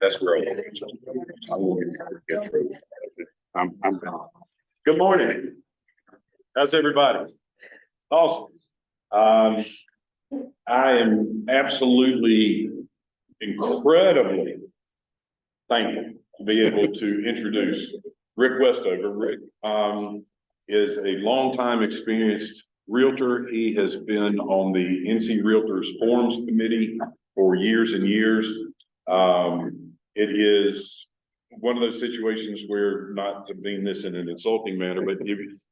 That's where I'm gone. Good morning. How's everybody? Awesome. I am absolutely incredibly thankful to be able to introduce Rick Westover. Rick is a longtime experienced realtor. He has been on the NC Realtors Forums Committee for years and years. It is one of those situations where, not to mean this in an insulting manner, but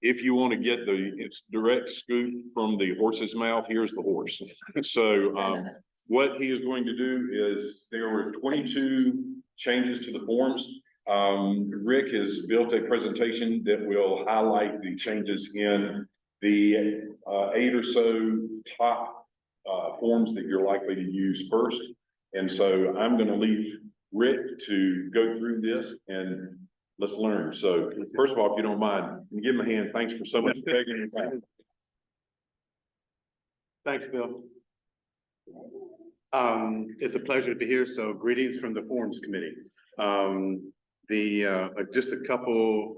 if you want to get the direct scoop from the horse's mouth, here's the horse. So what he is going to do is, there were 22 changes to the forms. Rick has built a presentation that will highlight the changes in the 8 or so top forms that you're likely to use first. And so I'm going to leave Rick to go through this and let's learn. So first of all, if you don't mind, give him a hand. Thanks for so much for taking your time. Thanks, Bill. It's a pleasure to be here. So greetings from the Forums Committee. Just a couple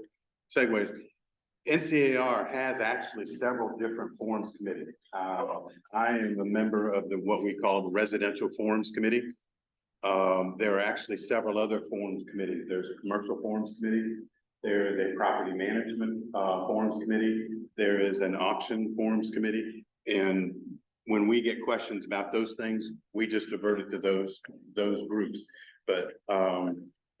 segues. NCAR has actually several different forums committee. I am a member of what we call the Residential Forums Committee. There are actually several other forums committees. There's a Commercial Forums Committee. There is a Property Management Forums Committee. There is an Auction Forums Committee. And when we get questions about those things, we just divert it to those groups. But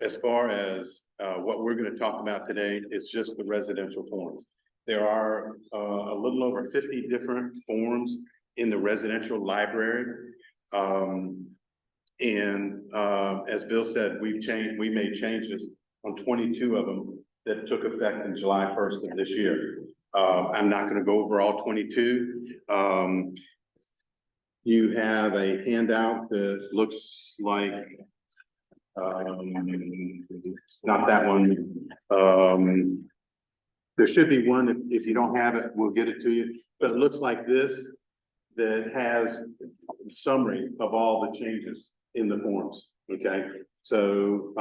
as far as what we're going to talk about today is just the residential forms. There are a little over 50 different forms in the residential library. As Bill said, we made changes on 22 of them that took effect in July 1st of this year. I'm not going to go over all 22. You have a handout that looks like not that one. There should be one. If you don't have it, we'll get it to you. But it looks like this, that has a summary of all the changes in the forms. Okay, so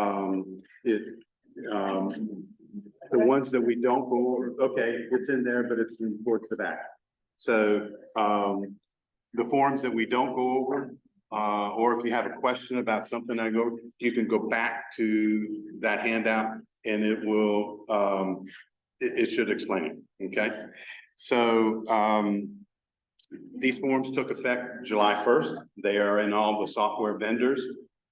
the ones that we don't go over, okay, it's in there, but it's towards the back. So the forms that we don't go over, or if you have a question about something you can go back to that handout and it will, it should explain it. Okay. So these forms took effect July 1st. They are in all the software vendors.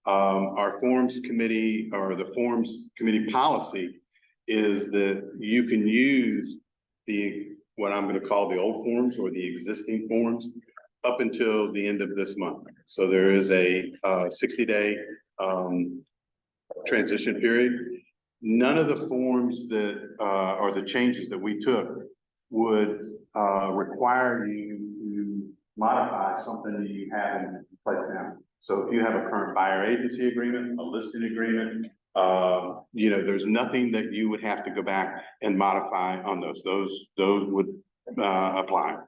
Our forms committee, or the forms committee policy, is that you can use what I'm going to call the old forms or the existing forms up until the end of this month. So there is a 60-day transition period. None of the forms that or the changes that we took would require you to modify something that you have in place now. So if you have a current buyer agency agreement, a listing agreement, there's nothing that you would have to go back and modify on those. Those would apply.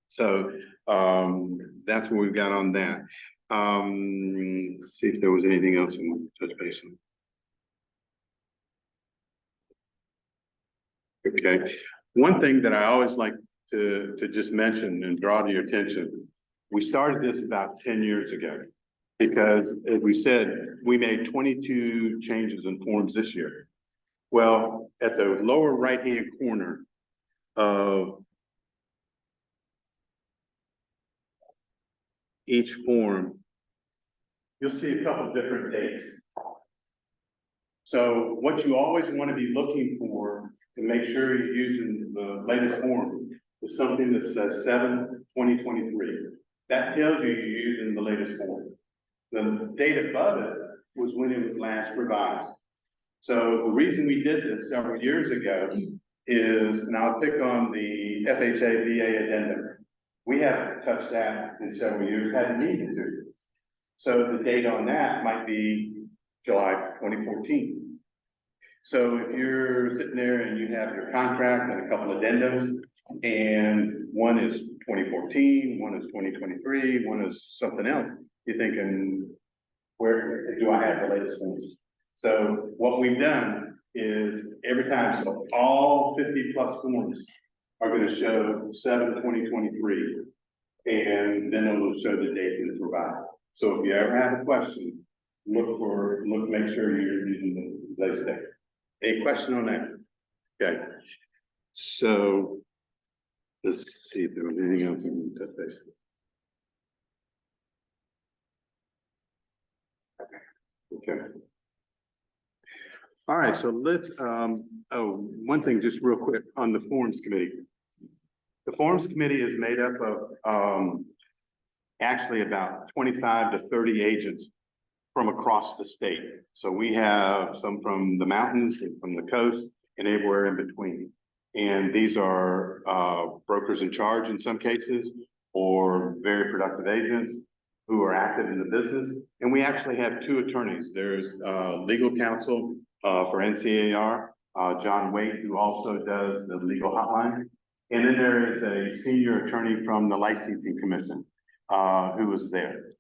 So that's what we've got on that. Let's see if there was anything else in touch base on. Okay, one thing that I always like to just mention and draw to your attention, we started this about 10 years ago. Because as we said, we made 22 changes in forms this year. Well, at the lower right-hand corner of each form, you'll see a couple different dates. So what you always want to be looking for to make sure you're using the latest form is something that says 7/2023. That tells you you're using the latest form. The date above it was when it was last revised. So the reason we did this several years ago is, and I'll pick on the FHA VA addendum. We haven't touched that in several years, hadn't needed to. So the date on that might be July 2014. So if you're sitting there and you have your contract and a couple of addendums, and one is 2014, one is 2023, one is something else, you're thinking, where do I have the latest forms? So what we've done is every time, so all 50 plus forms are going to show 7/2023, and then it will show the date that it's revised. So if you ever have a question, make sure you're using the latest date. Any question on that? Okay. So let's see if there was anything else in the touch base. Okay. All right, so let's, one thing just real quick on the forms committee. The forms committee is made up of, actually about 25 to 30 agents from across the state. So we have some from the mountains and from the coast and everywhere in between. And these are, brokers in charge in some cases, or very productive agents who are active in the business. And we actually have two attorneys. There's legal counsel for NCAR, John Waite, who also does the legal hotline. And then there is a senior attorney from the Licensing Commission who was there.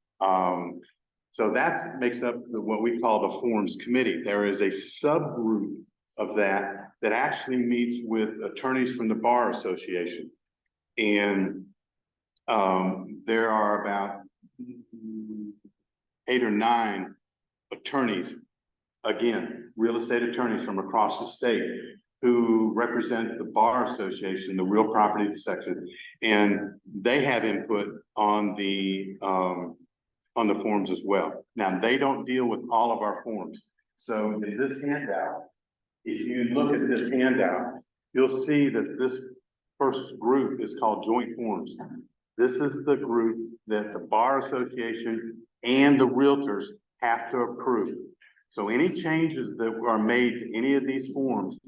So that makes up what we call the Forms Committee. There is a subgroup of that actually meets with attorneys from the Bar Association. And there are about 8 or 9 attorneys, again, real estate attorneys from across the state who represent the Bar Association, the real property section, and they have input on the forms as well. Now, they don't deal with all of our forms. So in this handout, if you look at this handout, you'll see that this first group is called joint forms. This is the group that the Bar Association and the realtors have to approve. So any changes that are made to any of these forms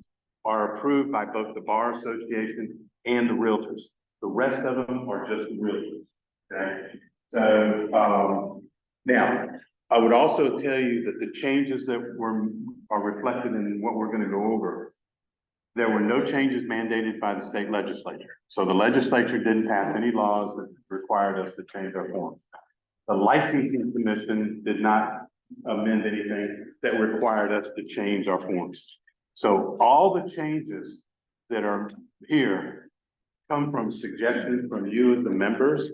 are approved by both the Bar Association and the realtors. The rest of them are just the realtors. Okay. So now I would also tell you that the changes that are reflected in what we're going to go over, there were no changes mandated by the state legislature. So the legislature didn't pass any laws that required us to change our forms. The Licensing Commission did not amend anything that required us to change our forms. So all the changes that are here come from suggestions from you as the members,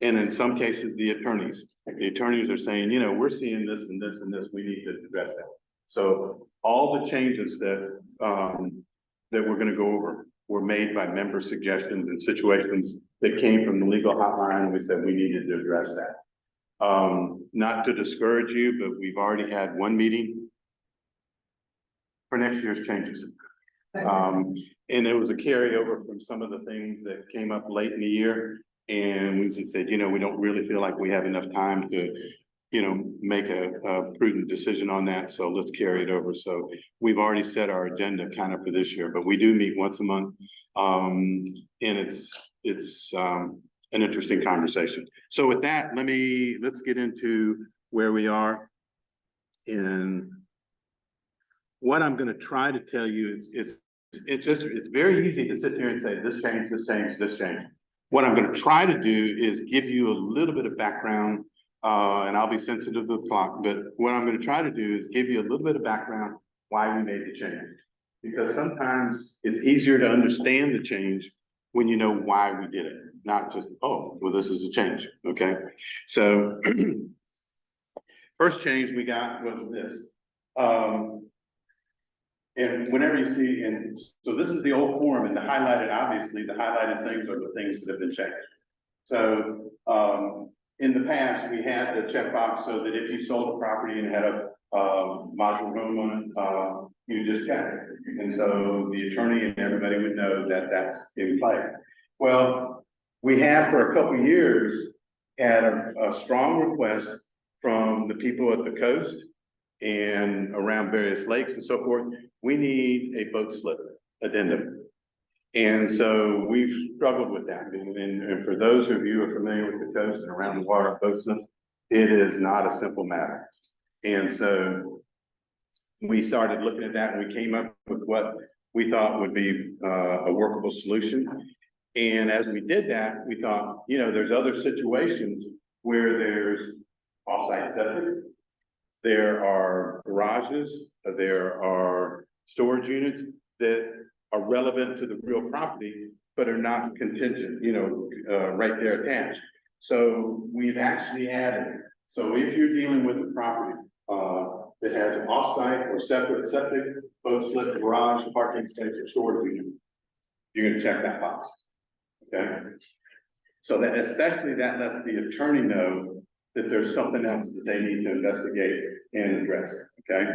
and in some cases, the attorneys. The attorneys are saying, you know, we're seeing this and this and this, we need to address that. So all the changes that we're going to go over were made by member suggestions and situations that came from the legal hotline. We said we needed to address that. Not to discourage you, but we've already had one meeting for next year's changes. And it was a carryover from some of the things that came up late in the year. And we just said, you know, we don't really feel like we have enough time to, you know, make a prudent decision on that. So let's carry it over. So we've already set our agenda kind of for this year, but we do meet once a month. And it's an interesting conversation. So with that, let's get into where we are. And what I'm going to try to tell you is it's very easy to sit there and say this change, this change, this change. What I'm going to try to do is give you a little bit of background, and I'll be sensitive to the clock, but what I'm going to try to do is give you a little bit of background why we made the change. Because sometimes it's easier to understand the change when you know why we did it, not just, oh, well, this is a change, okay? So First change we got was this. And whenever you see, and so this is the old form, and the highlighted, obviously, the highlighted things are the things that have been changed. So, in the past, we had the checkbox so that if you sold a property and had a, modular home on it, you just check it. And so the attorney and everybody would know that that's in play. Well, we have for a couple of years had a strong request from the people at the coast and around various lakes and so forth. We need a boat slip addendum. And so we've struggled with that. And for those of you who are familiar with the coast and around the water boat slips, it is not a simple matter. And so we started looking at that and we came up with what we thought would be a workable solution. And as we did that, we thought, you know, there's other situations where there's off-site septics. There are garages, there are storage units that are relevant to the real property, but are not contingent, you know, right there attached. So we've actually added, so if you're dealing with a property that has an off-site or separate septic, boat slip, garage, parking space, or storage unit, you're gonna check that box. Okay? So that especially that lets the attorney know that there's something else that they need to investigate and address, okay?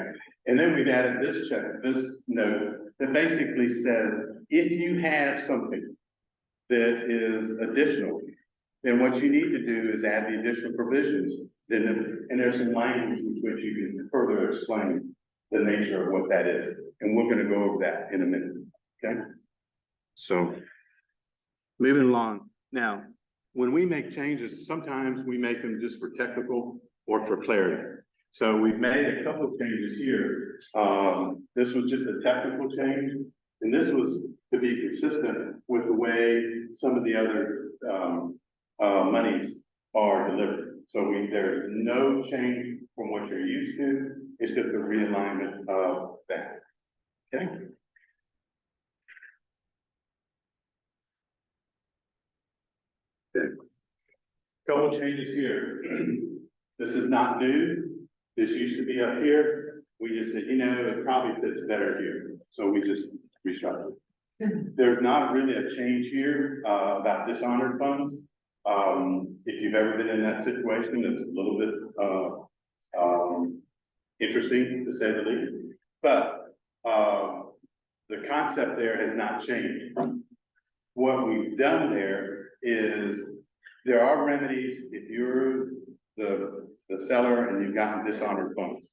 And then we've added this this note that basically says, if you have something that is additional, then what you need to do is add the additional provisions. And there's some language with which you can further explain the nature of what that is. And we're gonna go over that in a minute, okay? So, moving along. Now, when we make changes, sometimes we make them just for technical or for clarity. So we've made a couple of changes here. This was just a technical change, and this was to be consistent with the way some of the other monies are delivered. So there's no change from what you're used to. It's just a realignment of that. Okay. Okay. Couple changes here. This is not new. This used to be up here. We just said, you know, it probably fits better here. So we just restructured. There's not really a change here about dishonored funds. If you've ever been in that situation, it's a little bit interesting to say the least. But the concept there has not changed. What we've done there is there are remedies if you're the seller and you've gotten dishonored funds.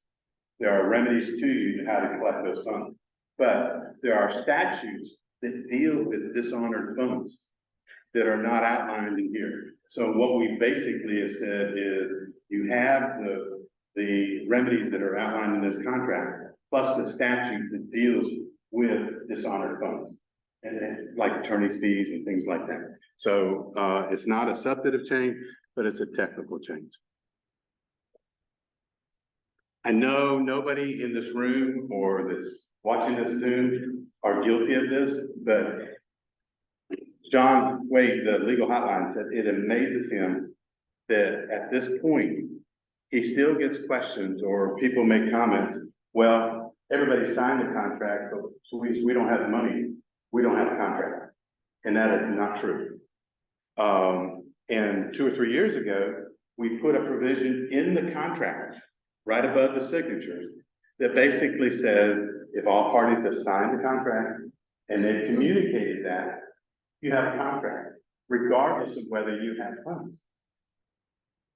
There are remedies to you to how to collect those funds. But there are statutes that deal with dishonored funds that are not outlined in here. So what we basically have said is you have the remedies that are outlined in this contract, plus the statute that deals with dishonored funds. And like attorney's fees and things like that. So it's not a substantive change, but it's a technical change. I know nobody in this room or that's watching this Zoom are guilty of this, but John Wade, the legal hotline, said it amazes him that at this point, he still gets questions or people make comments. Well, everybody signed the contract, so we don't have the money. We don't have a contract. And that is not true. And 2 or 3 years ago, we put a provision in the contract right above the signatures that basically says if all parties have signed the contract and they've communicated that, you have a contract, regardless of whether you have funds.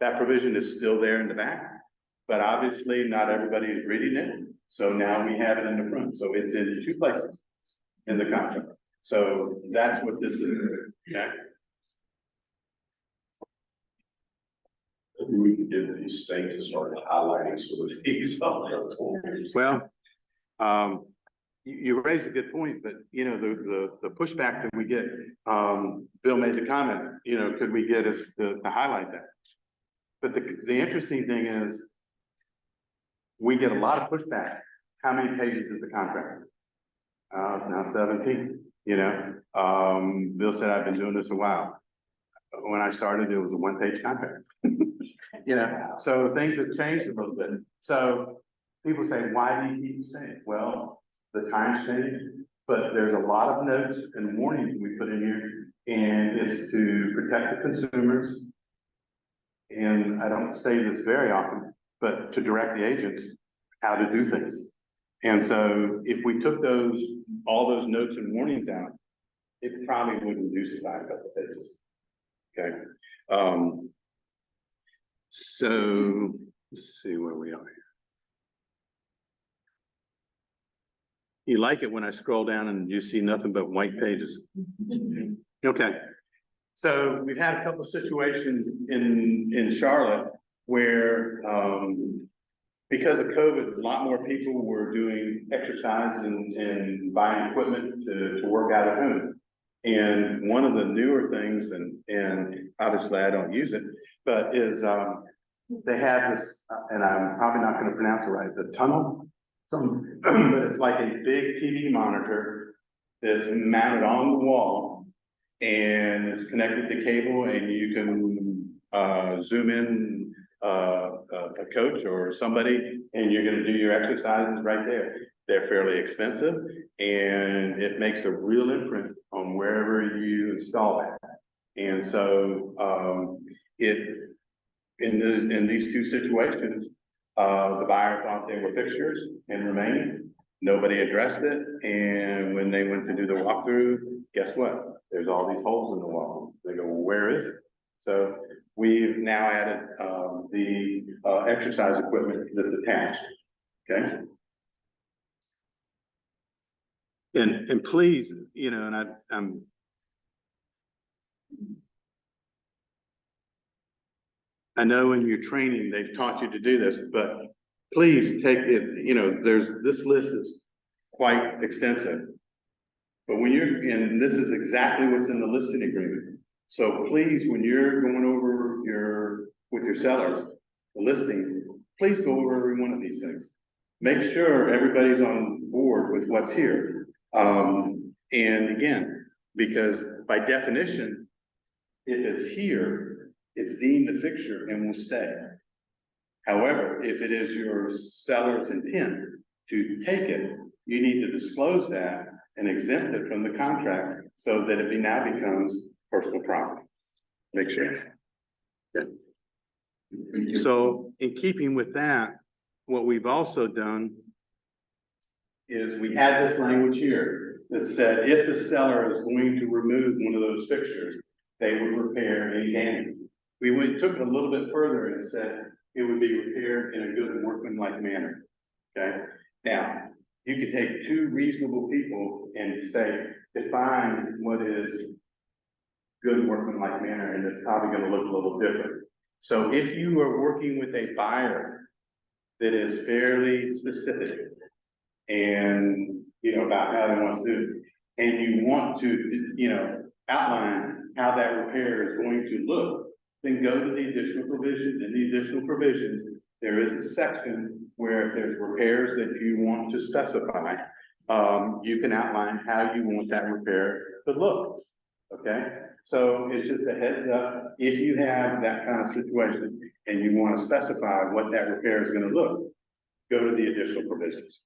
That provision is still there in the back, but obviously not everybody is reading it. So now we have it in the front. So it's in 2 places in the contract. So that's what this is, okay? Maybe we could get these things to start highlighting some of these. Well, you raised a good point, but you know, the pushback that we get, Bill made the comment, you know, could we get us to highlight that? But the interesting thing is we get a lot of pushback. How many pages is the contract? Now 17, you know. Bill said, I've been doing this a while. When I started, it was a 1-page contract. You You know, so things have changed a little bit. So people say, why do you keep saying it? Well, the times change, but there's a lot of notes and warnings we put in here, and it's to protect the consumers. And I don't say this very often, but to direct the agents how to do things. And so if we took all those notes and warnings out, it probably would reduce it by a couple of pages. Okay. So let's see where we are here. You like it when I scroll down and you see nothing but white pages. Okay. So we've had a couple of situations in Charlotte where, because of COVID, a lot more people were doing exercise and buying equipment to work out at home. And one of the newer things, and obviously I don't use it, but is they have this, and I'm probably not going to pronounce it right, the tunnel, but it's like a big TV monitor that's mounted on the wall, and it's connected to cable, and you can zoom in a coach or somebody, and you're going to do your exercises right there. They're fairly expensive, and it makes a real imprint on wherever you install that. And so in these two situations, the buyer thought they were fixtures and remaining. Nobody addressed it, and when they went to do the walkthrough, guess what? There's all these holes in the wall. They go, well, where is it? So we've now added the exercise equipment that's attached. Okay. And please, you know, and I know in your training they've taught you to do this, but please take it. You know, this list is quite extensive. But when and this is exactly what's in the listing agreement. So please, when you're going over with your sellers, the listing, please go over every one of these things. Make sure everybody's on board with what's here. And again, because by definition, if it's here, it's deemed a fixture and will stay. However, if it is your seller's intent to take it, you need to disclose that and exempt it from the contract so that it now becomes personal property. Make sense? Yeah. So in keeping with that, what we've also done is we had this language here that said if the seller is going to remove one of those fixtures, they would repair any damage. We took it a little bit further and said it would be repaired in a good and workmanlike manner. Okay. Now, you could take two reasonable people and say, define what is good workmanlike manner, and it's probably going to look a little different. So if you are working with a buyer that is fairly specific and, you know, about how they want to do it, and you want to, you know, outline how that repair is going to look, then go to the additional provisions. In the additional provisions, there is a section where if there's repairs that you want to specify, you can outline how you want that repair to look. Okay, so it's just a heads up. If you have that kind of situation and you want to specify what that repair is going to look, go to the additional provisions.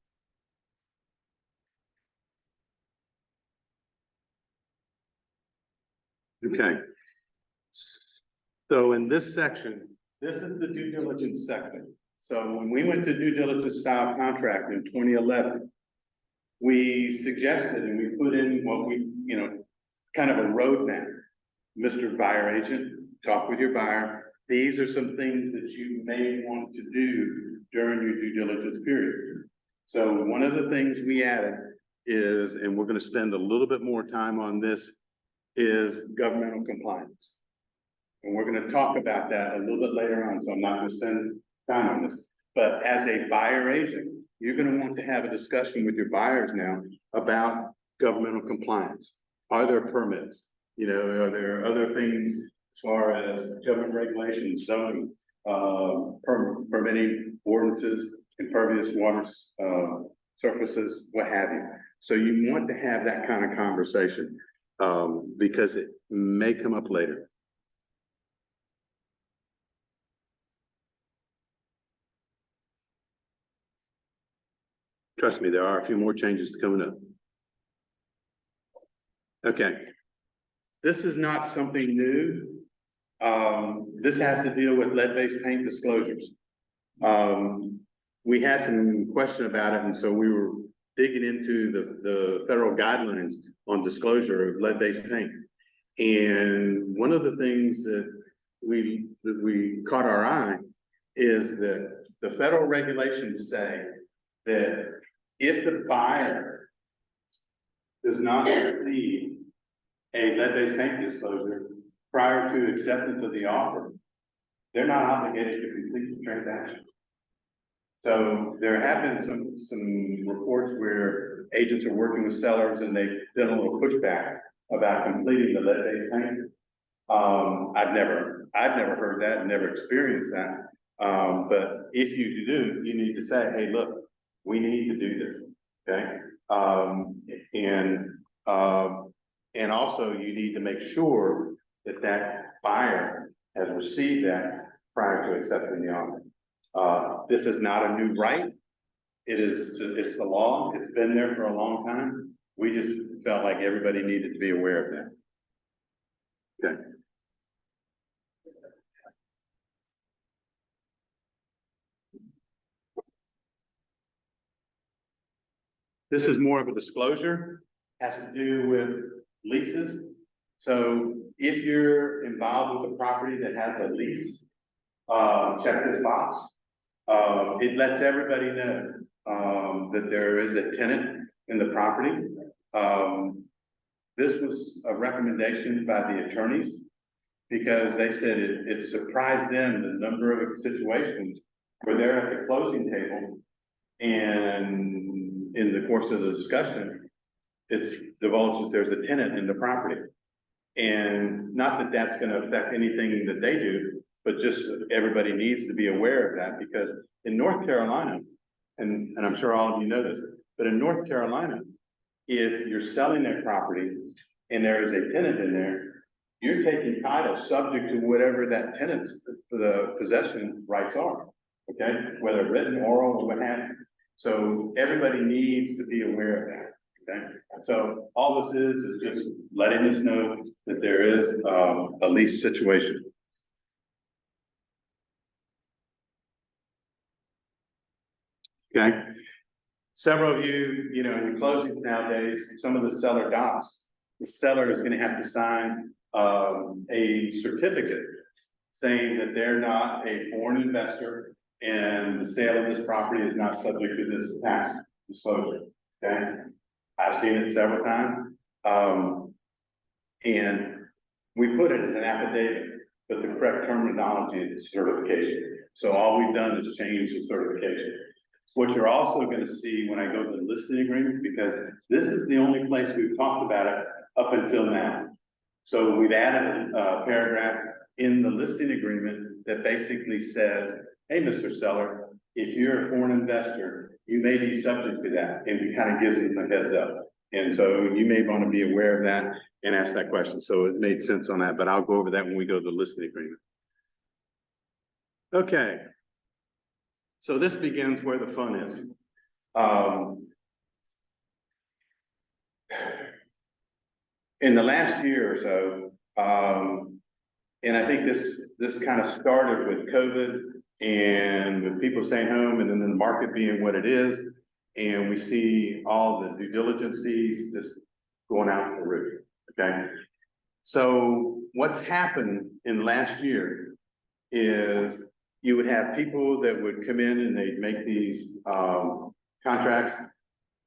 Okay. So in this section, this is the due diligence section. So when we went to due diligence style contract in 2011, we suggested and we put in what we, you know, kind of a roadmap. Mr. Buyer Agent, talk with your buyer. These are some things that you may want to do during your due diligence period. So one of the things we added is, and we're going to spend a little bit more time on this, is governmental compliance. And we're going to talk about that a little bit later on, so I'm not going to spend time on this. But as a buyer agent, you're going to want to have a discussion with your buyers now about governmental compliance. Are there permits? You know, are there other things as far as government regulations, zoning, permitting ordinances, impervious water surfaces, what have you. So you want to have that kind of conversation because it may come up later. Trust me, there are a few more changes coming up. Okay. This is not something new. This has to deal with lead-based paint disclosures. We had some question about it, and so we were digging into the federal guidelines on disclosure of lead-based paint. And one of the things that we caught our eye is that the federal regulations say that if the buyer does not receive a lead-based paint disclosure prior to acceptance of the offer, they're not obligated to complete the transaction. So there have been some reports where agents are working with sellers and they've done a little pushback about completing the lead-based paint. I've never heard that and never experienced that. But if you do, you need to say, hey, look, we need to do this, okay? And also you need to make sure that that buyer has received that prior to accepting the offer. This is not a new right. It's the law. It's been there for a long time. We just felt like everybody needed to be aware of that. Okay. This is more of a disclosure, has to do with leases. So if you're involved with a property that has a lease, check this box. It lets everybody know that there is a tenant in the property. This was a recommendation by the attorneys because they said it surprised them the number of situations where they're at the closing table and in the course of the discussion, it's divulged that there's a tenant in the property. And not that that's going to affect anything that they do, but just everybody needs to be aware of that because in North Carolina, and I'm sure all of you know this, but in North Carolina, if you're selling that property and there is a tenant in there, you're taking title subject to whatever that tenant's the possession rights are, okay? Whether written, oral, or what have you. So everybody needs to be aware of that, okay? So all this is just letting us know that there is a lease situation. Okay. Several of you, in closings nowadays, some of the seller docs, the seller is going to have to sign a certificate saying that they're not a foreign investor and the sale of this property is not subject to this tax disclosure. Okay, I've seen it several times, and we put it as an affidavit, but the correct terminology is certification. So all we've done is change the certification. What you're also going to see when I go to the listing agreement, because this is the only place we've talked about it up until now. So we've added a paragraph in the listing agreement that basically says, hey, Mr. Seller, if you're a foreign investor, you may be subject to that. And it kind of gives them a heads up. And so you may want to be aware of that and ask that question. So it made sense on that, but I'll go over that when we go to the listing agreement. Okay. So this begins where the fun is. In the last year or so, and I think this kind of started with COVID and with people staying home and then the market being what it is. And we see all the due diligence fees just going out the roof, okay? So what's happened in the last year is you would have people that would come in and they'd make these contracts.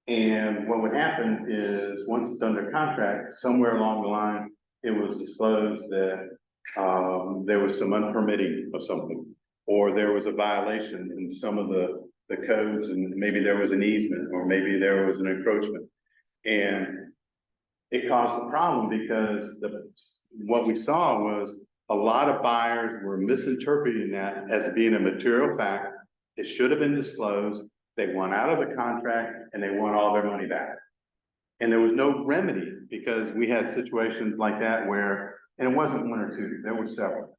And what would happen is once it's under contract, somewhere along the line, it was disclosed that there was some unpermitting of something, or there was a violation in some of the codes, and maybe there was an easement, or maybe there was an encroachment. And it caused a problem because what we saw was a lot of buyers were misinterpreting that as being a material fact. It should have been disclosed. They went out of the contract and they want all their money back. And there was no remedy because we had situations like that where, and it wasn't one or two, there were several.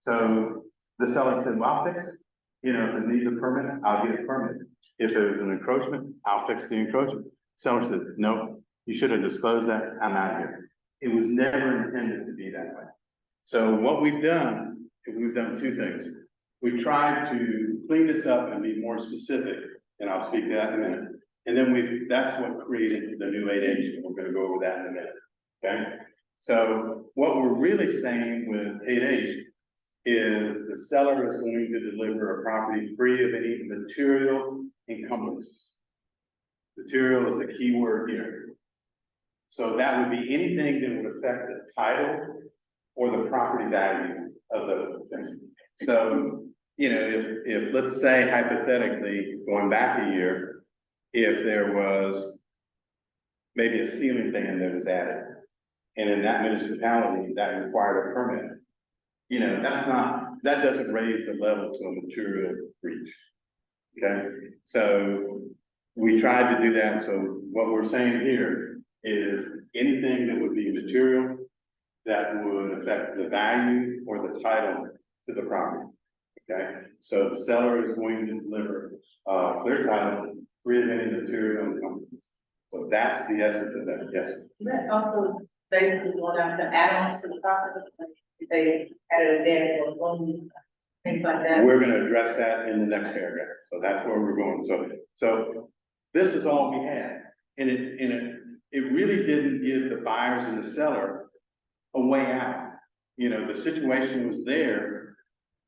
So the seller said, well, I'll fix it. You know, if it needs a permit, I'll get a permit. If it was an encroachment, I'll fix the encroachment. Someone said, no, you should have disclosed that, I'm out here. It was never intended to be that way. So what we've done two things. We've tried to clean this up and be more specific, and I'll speak to that in a minute. And then that's what created the new 8H, and we're gonna go over that in a minute, okay? So what we're really saying with 8H is the seller is going to deliver a property free of any material encumbrances. Material is the key word here. So that would be anything that would affect the title or the property value of the thing. So, you know, if let's say hypothetically, going back a year, if there was maybe a ceiling fan that was added, and in that municipality that required a permit, you know, that doesn't raise the level to a material breach. Okay, so we tried to do that. So what we're saying here is anything that would be material that would affect the value or the title to the property. Okay, so the seller is going to deliver clear title, free of any material encumbrances. So that's the essence of that. Yes. That also basically going down to add-ons to the property, like if they added a deck or room, things like that. We're going to address that in the next paragraph. So that's where we're going. So this is all we had, and it really didn't give the buyers and the seller a way out. You know, the situation was there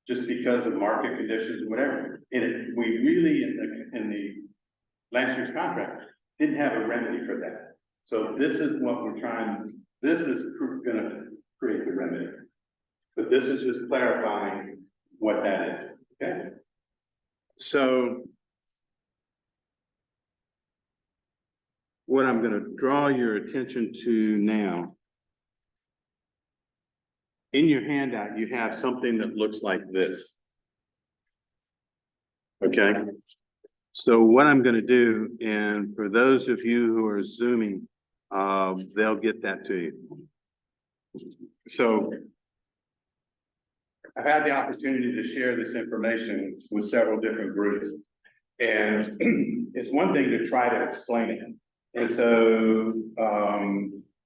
just because of market conditions, whatever. And we really in the last year's contract didn't have a remedy for that. So this is what we're trying. This is going to create the remedy, but this is just clarifying what that is. Okay. So what I'm going to draw your attention to now, in your handout, you have something that looks like this. Okay. So what I'm going to do, and for those of you who are Zooming, they'll get that to you. So I've had the opportunity to share this information with several different groups, and it's one thing to try to explain it. And so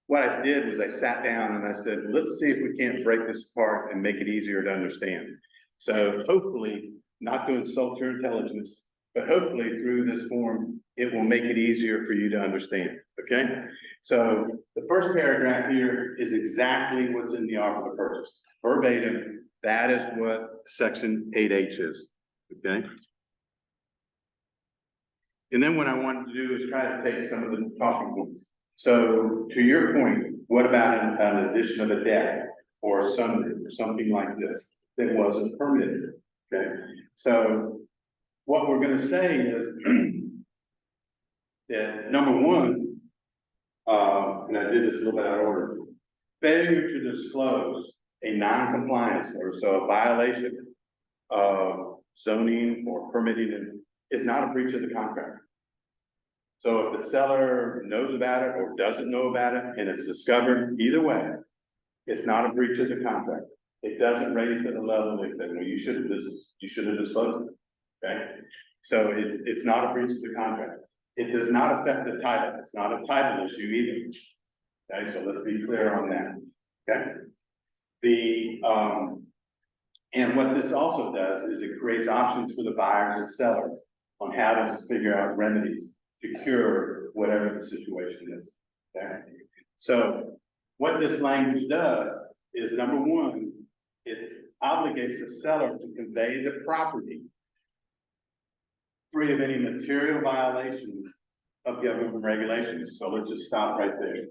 what I did was I sat down and I said, let's see if we can't break this apart and make it easier to understand. So hopefully, not to insult your intelligence, but hopefully through this form, it will make it easier for you to understand, okay? So the first paragraph here is exactly what's in the offer of purchase. Verbatim, that is what section 8H is, okay? And then what I wanted to do is try to take some of the talking points. So to your point, what about an addition of a deck or a sunroof or something like this that wasn't permitted, okay? So what we're going to say is that number one, and I did this a little bit out of order, failure to disclose a non-compliance or so a violation of zoning or permitting is not a breach of the contract. So if the seller knows about it or doesn't know about it and it's discovered, either way, it's not a breach of the contract. It doesn't raise to the level they said, well, you should have disclosed it. Okay, so it's not a breach of the contract. It does not affect the title. It's not a title issue either. Okay, so let's be clear on that. Okay. And what this also does is it creates options for the buyers and sellers on how to figure out remedies to cure whatever the situation is. Okay. So what this language does is, number one, it obligates the seller to convey the property free of any material violations of government regulations. So let's just stop right there.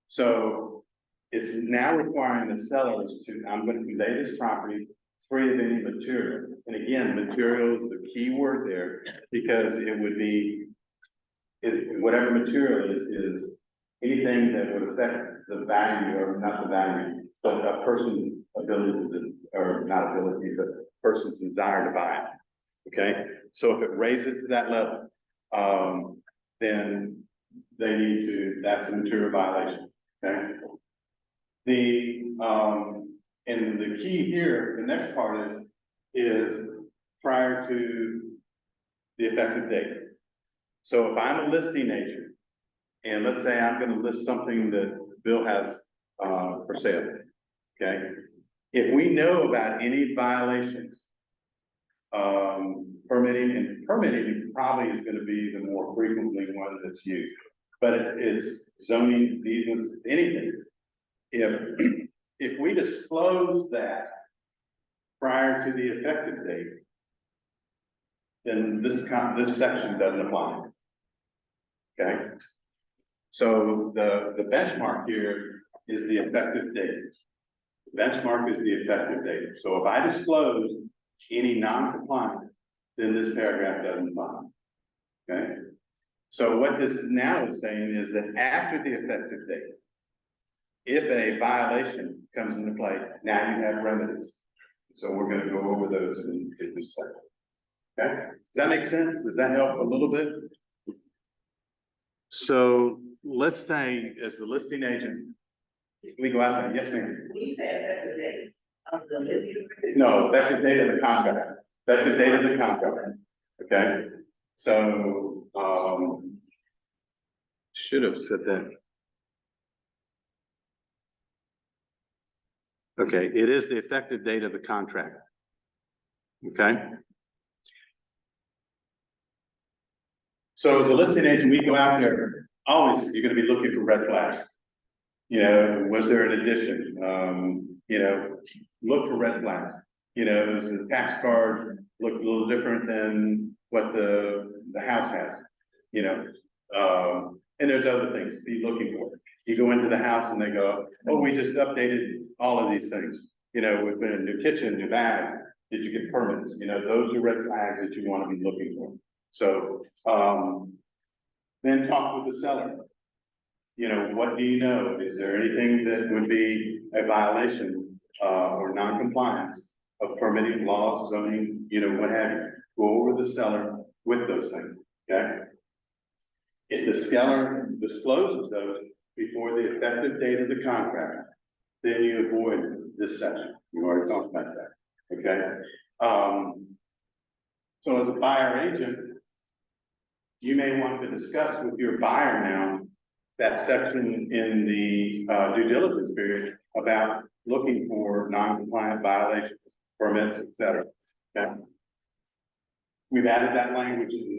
So it's now requiring the sellers to, I'm going to convey this property free of any material. And again, material is the key word there, because it would be, whatever material is anything that would affect the value, or not the value, but a person's ability to, or not ability, but person's desire to buy it. Okay, so if it raises to that level, then they need to, that's a material violation. Okay. And the key here, the next part is prior to the effective date. So if I'm a listing agent, and let's say I'm gonna list something that Bill has, for sale, okay? If we know about any violations, permitting probably is gonna be the more frequently one that's used. But it's zoning, easements, anything. If we disclose that prior to the effective date, then this section doesn't apply. Okay? So the benchmark here is the effective date. The benchmark is the effective date. So if I disclose any non-compliance, then this paragraph doesn't apply. Okay? So what this now is saying is that after the effective date, if a violation comes into play, now you have remedies. So we're gonna go over those in this section. Okay, does that make sense? Does that help a little bit? So let's say as the listing agent, we go out there, yes, ma'am. You said effective date of the listing. No, that's the date of the contract. That's the date of the contract. Okay, so, should have said that. Okay, it is the effective date of the contract. Okay? So as a listing agent, we go out there, always, you're gonna be looking for red flags. You know, was there an addition? You know, look for red flags. You know, does the tax card look a little different than what the house has? You know, and there's other things to be looking for. You go into the house and they go, oh, we just updated all of these things. You know, we've been a new kitchen, new bath. Did you get permits? You know, those are red flags that you want to be looking for. So, then talk with the seller. You know, what do you know? Is there anything that would be a violation, or non-compliance of permitting laws, zoning, you know, what have you? Go over the seller with those things, okay? If the seller discloses those before the effective date of the contract, then you avoid this section. We already talked about that, okay? So as a buyer agent, you may want to discuss with your buyer now that section in the due diligence period about looking for non-compliant violations, permits, et cetera. Okay. We've added that language in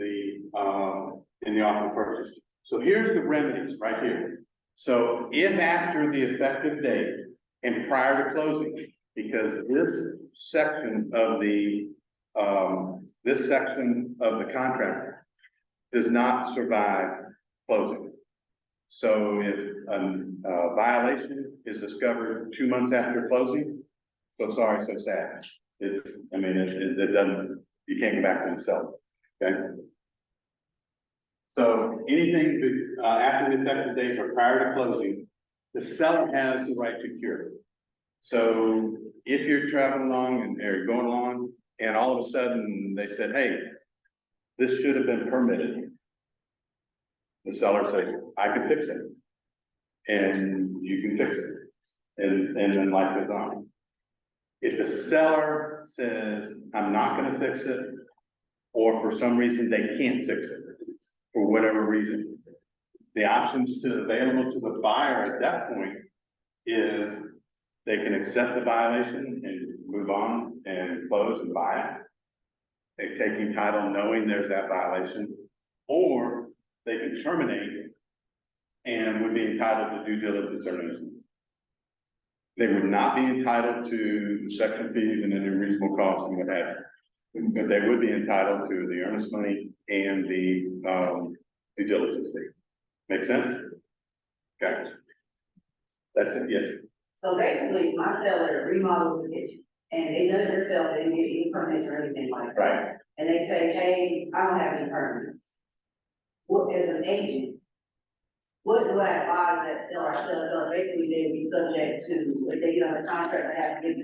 the offer purchase. So here's the remedies right here. So if after the effective date and prior to closing, because this section of the contract does not survive closing. So if a violation is discovered 2 months after closing, so sorry, so sad. It doesn't, you can't go back to the seller, okay? So anything after the effective date or prior to closing, the seller has the right to cure. So if you're traveling along and they're going along and all of a sudden they said, hey, this should have been permitted. The seller says, I can fix it. And you can fix it. And then life goes on. If the seller says, I'm not gonna fix it, or for some reason they can't fix it, for whatever reason, the options available to the buyer at that point is they can accept the violation and move on and close and buy it. They taking title knowing there's that violation, or they can terminate and would be entitled to due diligence earnings. They would not be entitled to section fees and any reasonable costs and what have you. But they would be entitled to the earnest money and the due diligence fee. Make sense? Okay. That's it, yes. So basically, my seller remodels the kitchen and they done it themselves, they didn't get any permits or anything like that. Right. And they say, hey, I don't have any permits. What, as an agent, what do I advise that seller? So basically they would be subject to, if they get on a contract, they have to give.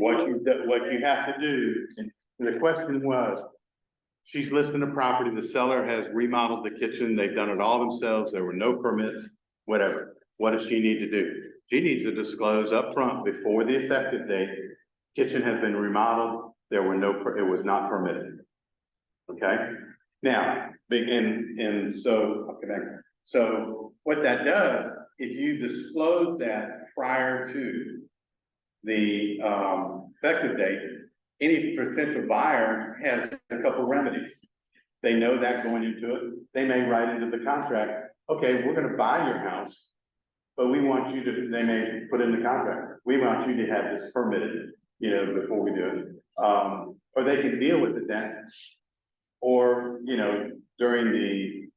What you have to do, and the question was, she's listing the property, the seller has remodeled the kitchen, they've done it all themselves, there were no permits, whatever. What does she need to do? She needs to disclose up front before the effective date, kitchen has been remodeled, there were no, it was not permitted. Okay, now, and so, okay, so what that does, if you disclose that prior to the effective date, any potential buyer has a couple remedies. They know that going into it, they may write into the contract, okay, we're gonna buy your house, but we want you to, they may put in the contract, we want you to have this permitted, you know, before we do it. Or they can deal with it then, or, you know, during the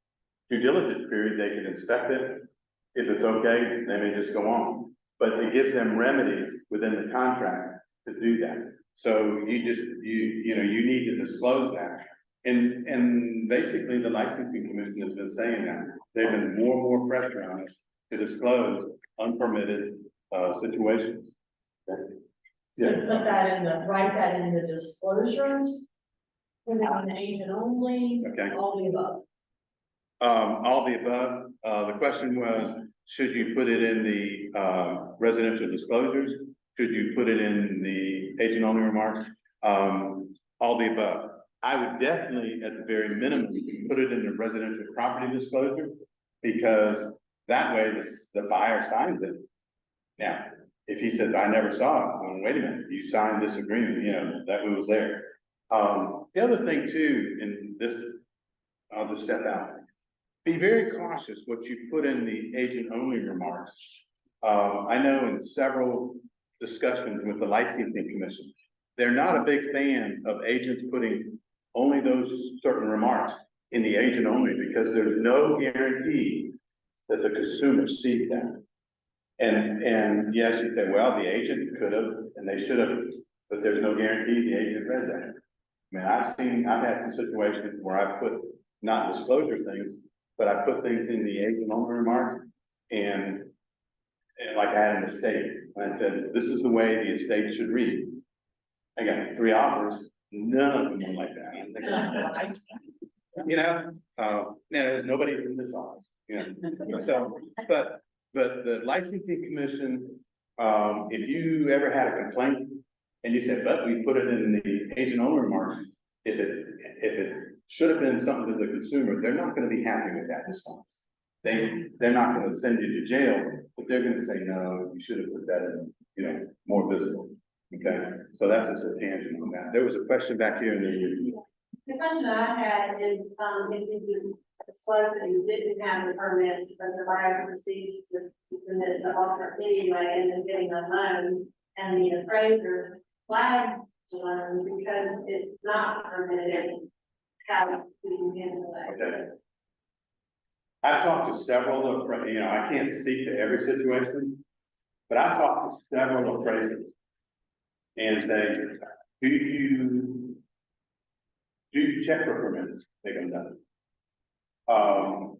due diligence period, they can inspect it. If it's okay, they may just go on, but it gives them remedies within the contract to do that. So you know, you need to disclose that. And basically, the licensing commission has been saying that. There's been more and more pressure on us to disclose unpermitted, situations. So put that in the, write that in the disclosures. Put it on the agent only. Okay. All the above. All the above, the question was, should you put it in the, residential disclosures? Should you put it in the agent only remarks? All the above. I would definitely, at the very minimum, put it in the residential property disclosure, because that way the buyer signs it. Now, if he says, I never saw it, well, wait a minute, you signed this agreement, you know, that was there. The other thing too, and this, I'll just step out. Be very cautious what you put in the agent only remarks. I know in several discussions with the licensing commission, they're not a big fan of agents putting only those certain remarks in the agent only, because there's no guarantee that the consumer sees that. And yes, you say, well, the agent could have, and they should have, but there's no guarantee the agent read that. I mean, I've had some situations where I put not disclosure things, but I put things in the agent only remarks, and like I had an estate, and I said, this is the way the estate should read. I got 3 offers, none of them were like that. You know, there's nobody in this office, you know, so, but the licensing commission, if you ever had a complaint and you said, but we put it in the agent only remarks, if it should have been something to the consumer, they're not gonna be happy with that response. They're not gonna send you to jail, but they're gonna say, no, you should have put that in, you know, more visible. Okay, so that's just a tangent on that. There was a question back here in The question I had is, if you just disclosed that you didn't have the permits, but the buyer proceeds to submit the offer anyway, and then getting a loan, and the appraiser flags the loan because it's not permitted, how do you handle that? Okay. I've talked to several of, you know, I can't speak to every situation, but I've talked to several appraisers and say, do you check for permits? They go, no.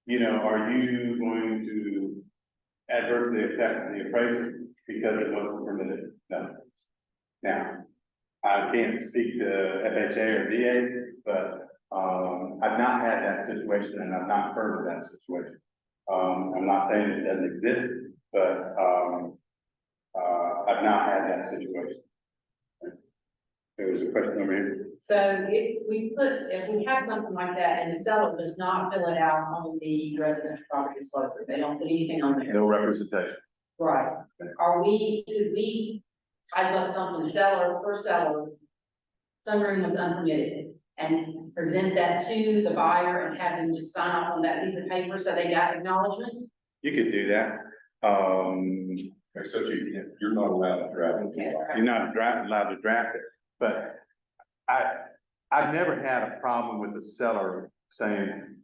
You know, are you going to adversely affect the appraiser because it wasn't permitted? No. Now, I can't speak to FHA or VA, but I've not had that situation, and I've not heard of that situation. I'm not saying it doesn't exist, but I've not had that situation. There was a question over here. So if we have something like that and the seller does not fill it out on the residential property disclosure, they don't put anything on there. No representation. Right. Could we type up something seller per seller, sunroom was unpermitted, and present that to the buyer and have them just sign off on that piece of paper so they got acknowledgement? You could do that. Except you're not allowed to draft it. You're not allowed to draft it, but I've never had a problem with the seller saying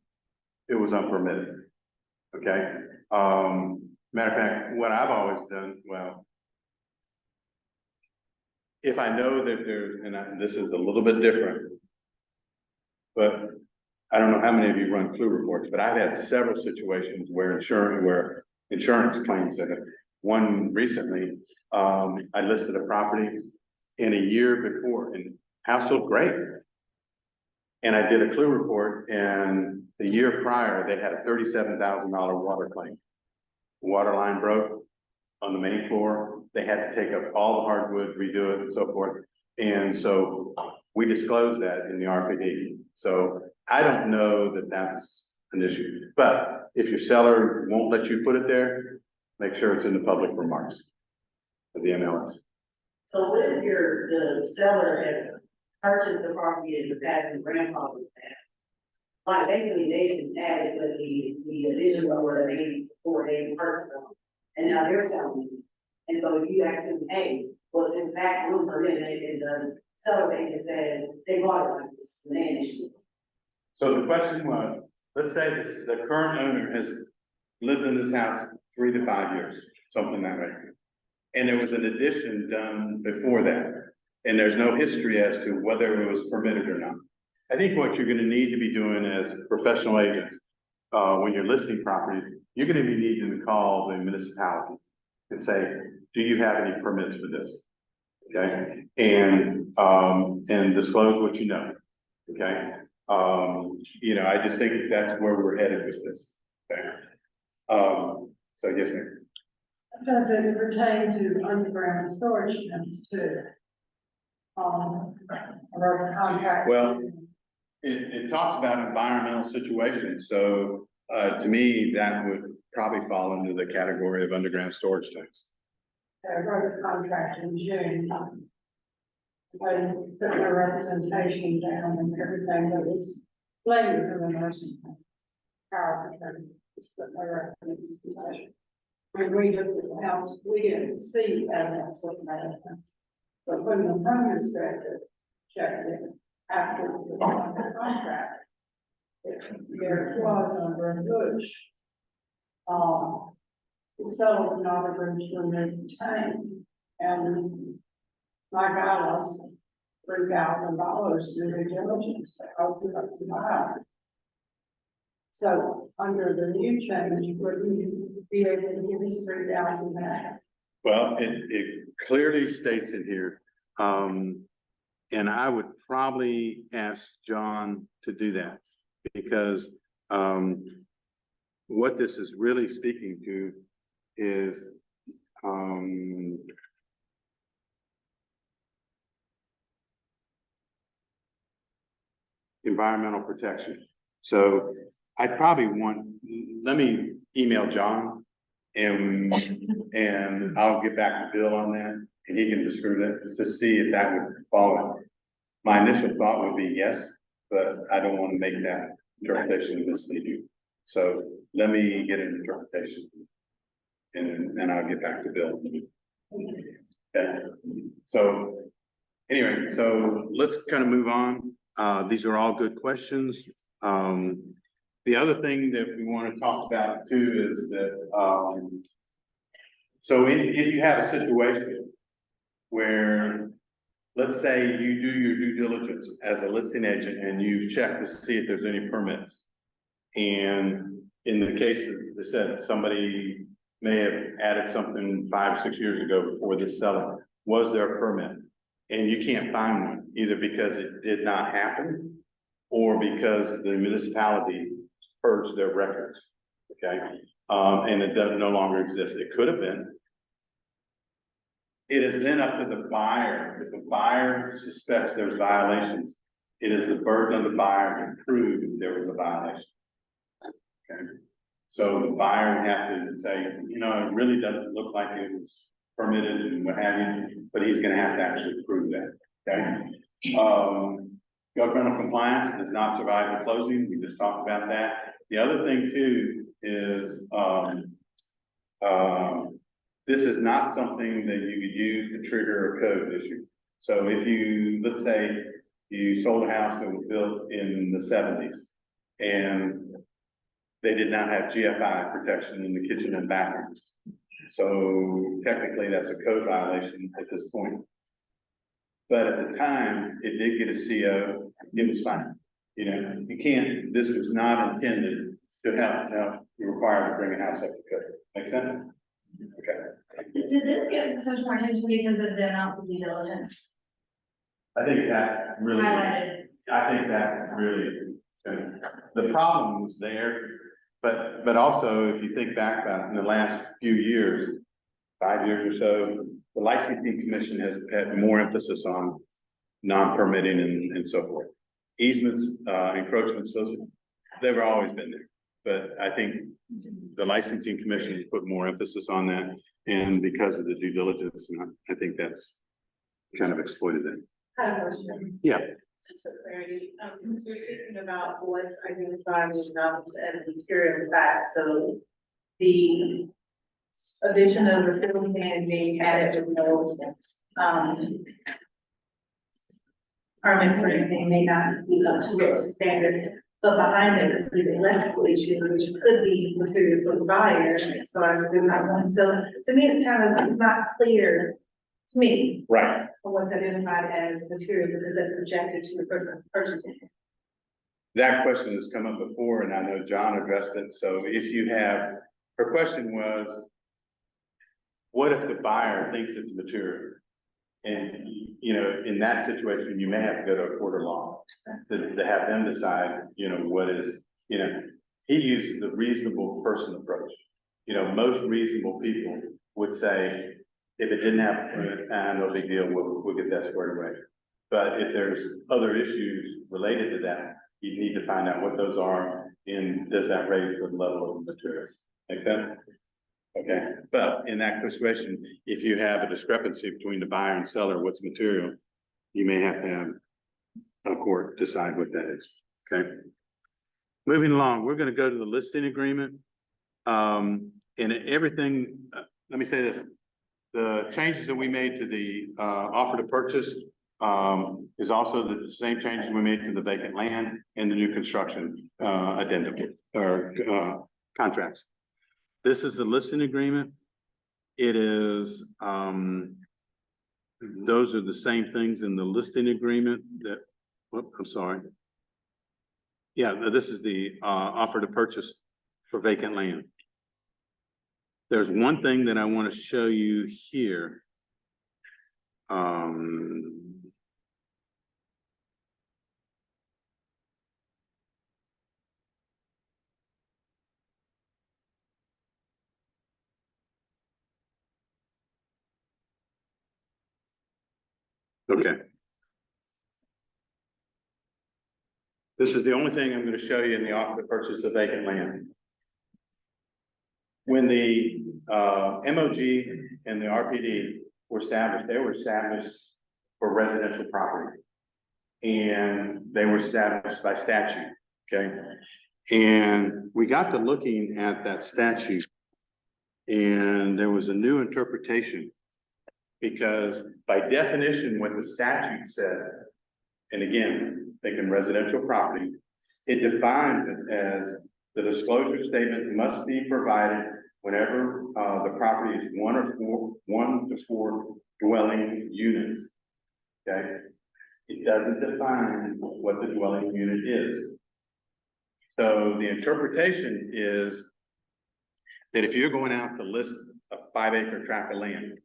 it was unpermitted. Okay, matter of fact, what I've always done, well, if I know that there's, this is a little bit different, but I don't know how many of you run clue reports, but I've had several situations where insurance claims that one recently, I listed a property in a year before, and house looked great. And I did a clue report, and the year prior, they had a $37,000 water claim. Water line broke on the main floor. They had to take up all the hardwood, redo it, and so forth. And so We disclose that in the RPD, so I don't know that that's an issue. But if your seller won't let you put it there, make sure it's in the public remarks of the MLS. So what if the seller had purchased the property in the past and grandfather that? Like basically they didn't add it, but the additional were made before they purchased them. And now they're selling it. And so if you ask them, hey, was this back room permitted, and the seller agent says they bought it like this, and they initially. So the question was, let's say the current owner has lived in this house 3 to 5 years, something that way. And there was an addition done before that, and there's no history as to whether it was permitted or not. I think what you're gonna need to be doing as professional agents, when you're listing properties, you're gonna be needing to call the municipality and say, do you have any permits for this? Okay, and disclose what you know, okay? I just think that's where we're headed with this, okay? So yes, ma'am. Does it pertain to underground storage tanks too? Or the contract? Well, it talks about environmental situations, so, to me, that would probably fall into the category of underground storage tanks. I wrote a contract in June. I put their representation down and everything that was ladies in the nursing home. Power of attorney, just put their representation. When we looked at the house, we didn't see evidence of that. But when the home inspector checked it after the contract, there was under a bush. The seller would not agree to remove the tank, and my guy lost $3,000 due to diligence because he got to buy it. So under the new change, would we be able to give us $3,000 back? Well, it clearly states in here, and I would probably ask John to do that, because, what this is really speaking to is, environmental protection. So I probably let me email John and I'll get back to Bill on that and he can discuss that to see if that would fall. My initial thought would be yes, but I don't want to make that interpretation mislead you. So let me get an interpretation and I'll get back to Bill. Okay. So anyway, so let's kind of move on. These are all good questions. The other thing that we want to talk about too is that, so if you have a situation where, let's say you do your due diligence as a listing agent and you check to see if there's any permits. And in the case that they said somebody may have added something 5 or 6 years ago before this selling, was there a permit? And you can't find one, either because it did not happen or because the municipality purged their records, okay? And it doesn't no longer exist. It could have been. It is then up to the buyer. If the buyer suspects there's violations, it is the burden of the buyer to prove there was a violation. Okay, so the buyer would have to say, it really doesn't look like it was permitted and what have you, but he's gonna have to actually prove that, okay? Governmental compliance does not survive the closing. We just talked about that. The other thing too is, this is not something that you could use to trigger a code issue. So if you, let's say you sold a house that was built in the 70s and they did not have GFI protection in the kitchen and bathrooms. So technically that's a code violation at this point. But at the time, it did get a CO, it was fine. You can't, this was not intended to help you require to bring a house up to code. Make sense? Okay. Did this get so much more attention because of the amounts of due diligence I think that really, highlighted? the problem was there, but also if you think back about it, in the last few years, 5 years or so, the licensing commission has had more emphasis on non-permitting and so forth. Easements, encroachments, they've always been there. But I think the licensing commission put more emphasis on that, and because of the due diligence, I think that's kind of exploited that. I have a question. Yeah. Just for clarity, because we're speaking about what's identified as material facts, so the addition of the ceiling fan being added with no, permits or anything may not be up to its standard, but behind it could be the electrical issue, which could be material for the buyer as far as we're not one. So to me, it's not clear to me Right. what's identified as material because that's subjected to the person purchasing it. That question has come up before, and I know John addressed it. So if you have, her question was, what if the buyer thinks it's material? And, you know, in that situation, you may have to go to a court of law to have them decide, you know, what is, you know, he uses the reasonable person approach. You know, most reasonable people would say, if it didn't have, no big deal, we'll get that squared away. But if there's other issues related to that, you need to find out what those are, and does that raise the level of materials? Okay? Okay, but in that situation, if you have a discrepancy between the buyer and seller, what's material, you may have to have a court decide what that is, okay? Moving along, we're gonna go to the listing agreement. And everything, let me say this, the changes that we made to the, offer to purchase, is also the same changes we made to the vacant land and the new construction, addendum, or, contracts. This is the listing agreement. It is, those are the same things in the listing agreement that, whoop, I'm sorry. Yeah, this is the, offer to purchase for vacant land. There's one thing that I want to show you here. Okay. This is the only thing I'm going to show you in the offer to purchase the vacant land. When the MOG and the RPD were established, they were established for residential property. And they were established by statute, okay? And we got to looking at that statute, and there was a new interpretation. Because by definition, what the statute said, and again, thinking residential property, it defines it as the disclosure statement must be provided whenever the property is one to four dwelling units. Okay, it doesn't define what the dwelling unit is. So the interpretation is that if you're going out to list a 5-acre tract of land,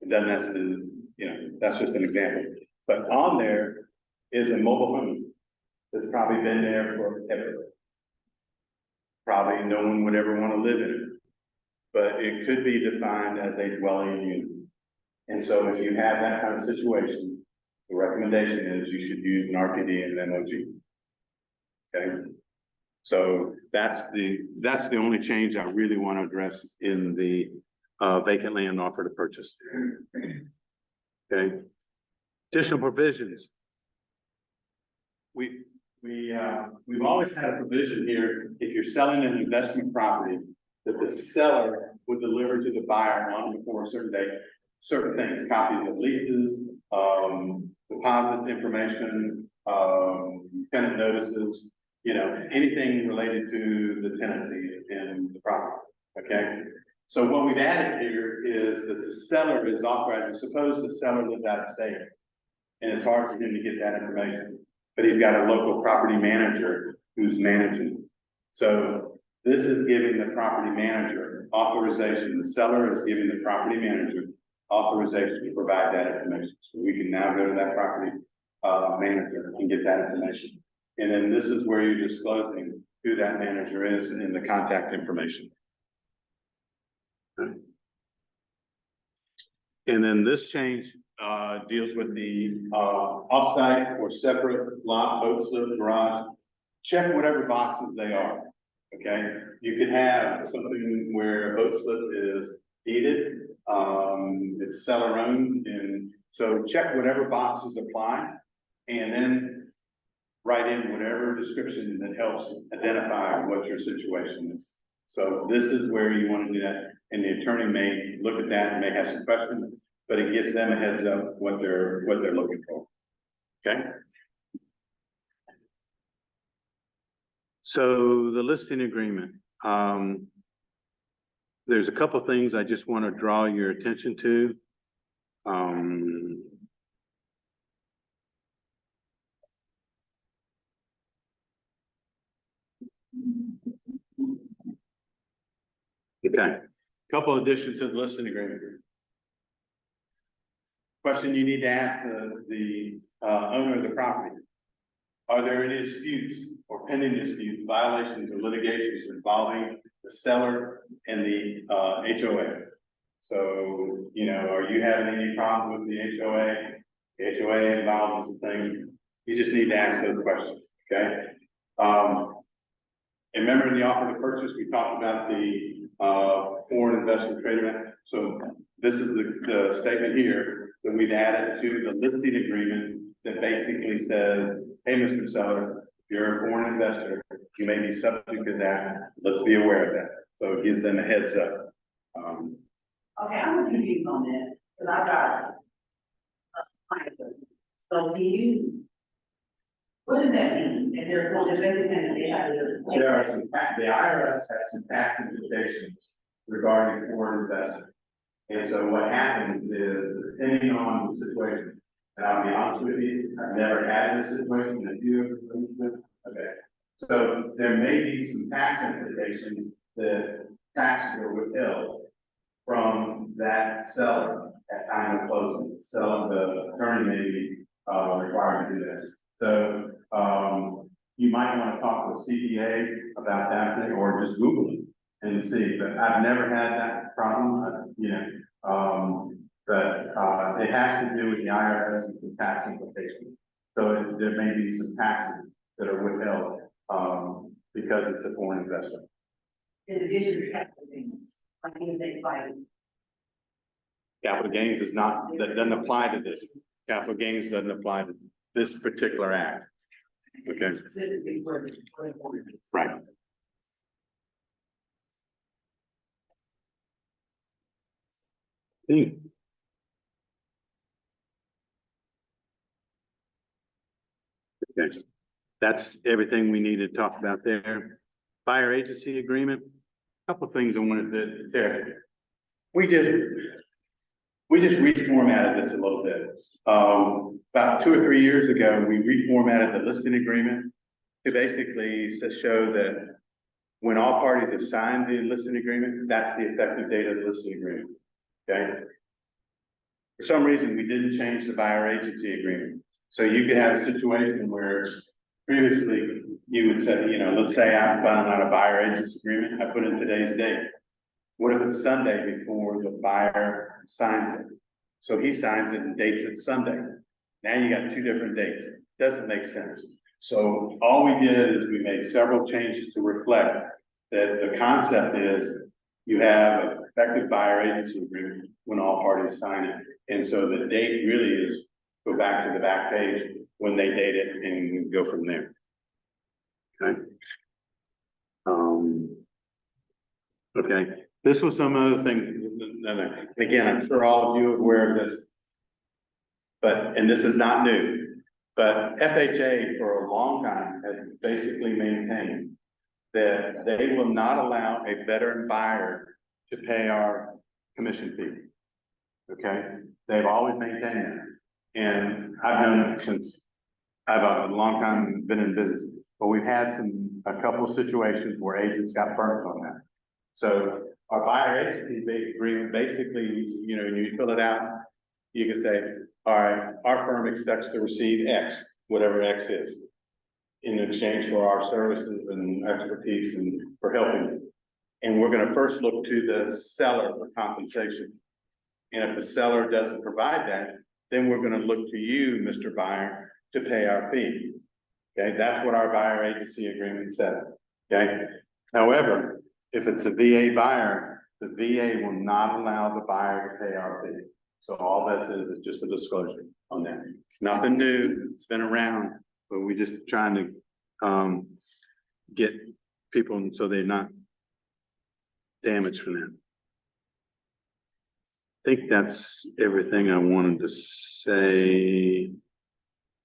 it doesn't have to, you know, that's just an example. But on there is a mobile home that's probably been there forever. Probably no one would ever want to live in it, but it could be defined as a dwelling unit. And so if you have that kind of situation, the recommendation is you should use an RPD and an MOG. Okay, so that's the only change I really want to address in the vacant land offer to purchase. Okay, additional provisions. We've always had a provision here, if you're selling an investment property, that the seller would deliver to the buyer on before a certain date, certain things, copies of leases, deposit information, tenant notices, you know, anything related to the tenancy in the property, okay? So what we've added here is that the seller is authorized, suppose the seller lives out of state, and it's hard for him to get that information, but he's got a local property manager who's managing. So this is giving the property manager authorization, the seller is giving the property manager authorization to provide that information. So we can now go to that property manager and get that information. And then this is where you're disclosing who that manager is and the contact information. And then this change deals with the, offsite or separate lot, boat slip, garage. Check whatever boxes they are, okay? You could have something where a boat slip is deeded, it's seller owned, and so check whatever boxes apply. And then write in whatever description that helps identify what your situation is. So this is where you want to do that, and the attorney may look at that and may have some questions, but it gives them a heads up what they're looking for. Okay? So the listing agreement, there's a couple things I just want to draw your attention to. Okay, couple additions to the listing agreement. Question you need to ask the owner of the property. Are there any disputes or pending disputes, violations or litigations involving the seller and the HOA? So, you know, are you having any problems with the HOA? The HOA involved in some things? You just need to ask those questions, okay? And remember in the offer to purchase, we talked about the foreign investment trader. So this is the statement here that we've added to the listing agreement that basically says, hey, Mr. Seller, if you're a foreign investor, you may be subject to that. Let's be aware of that. So it gives them a heads up. Okay, I'm confused on that, because I got. So can you? What does that mean? If they're, if everything they have to. There are some, the IRS has some tax implications regarding foreign investment. And so what happens is, depending on the situation, and I'll be honest with you, I've never had this situation that you have. Okay. So there may be some tax implications that taxes are withheld from that seller at time of closing. So the attorney may be required to do this. So you might want to talk with CPA about that thing, or just Google it and see. But I've never had that problem, but it has to do with the IRS and some tax implications. So there may be some taxes that are withheld because it's a foreign investment. In addition to capital gains, like if they fight. Capital gains is not, that doesn't apply to this. Capital gains doesn't apply to this particular act. Okay. Specifically for Right. Okay. That's everything we need to talk about there. Buyer agency agreement, couple of things I wanted to share. We just reformatted this a little bit. About 2 or 3 years ago, we reformatted the listing agreement to basically show that when all parties have signed the listing agreement, that's the effective date of the listing agreement, okay? For some reason, we didn't change the buyer agency agreement. So you could have a situation where previously you would say, you know, let's say I'm filing out a buyer agency agreement, I put in today's date. What if it's Sunday before the buyer signs it? So he signs it and dates it Sunday. Now you got 2 different dates. Doesn't make sense. So all we did is we made several changes to reflect that the concept is you have an effective buyer agency agreement when all parties sign it. And so the date really is, go back to the back page when they date it and go from there. Okay. Okay, this was some other thing, again, I'm sure all of you are aware of this. But, and this is not new, but FHA for a long time has basically maintained that they will not allow a veteran buyer to pay our commission fee. Okay, they've always maintained that. And I've known it since I've a long time been in business, but we've had a couple of situations where agents got burnt on that. So our buyer agency agreement, basically, you know, you fill it out, you can say, all right, our firm expects to receive X, whatever X is, in exchange for our services and expertise and for helping. And we're going to first look to the seller for compensation. And if the seller doesn't provide that, then we're gonna look to you, Mr. Buyer, to pay our fee. Okay, that's what our buyer agency agreement says, okay? However, if it's a VA buyer, the VA will not allow the buyer to pay our fee. So all that is just a disclosure on that. It's nothing new, it's been around, but we're just trying to, get people so they're not damaged from that. I think that's everything I wanted to say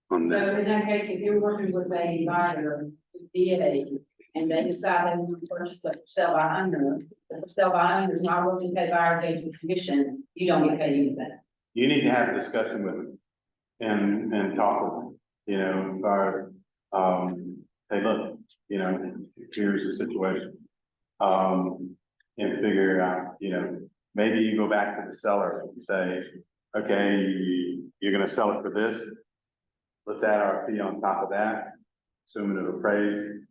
on So that. in that case, if you're working with a buyer, VA, and they decide they want to purchase a sell by owner, but the sell by owner is not willing to pay buyer's agent commission, you don't get paid anything. You need to have a discussion with them and talk with them, you know, as far as, hey, look, you know, here's the situation. And figure out, you know, maybe you go back to the seller and say, okay, you're gonna sell it for this. Let's add our fee on top of that, assuming it'll appraise.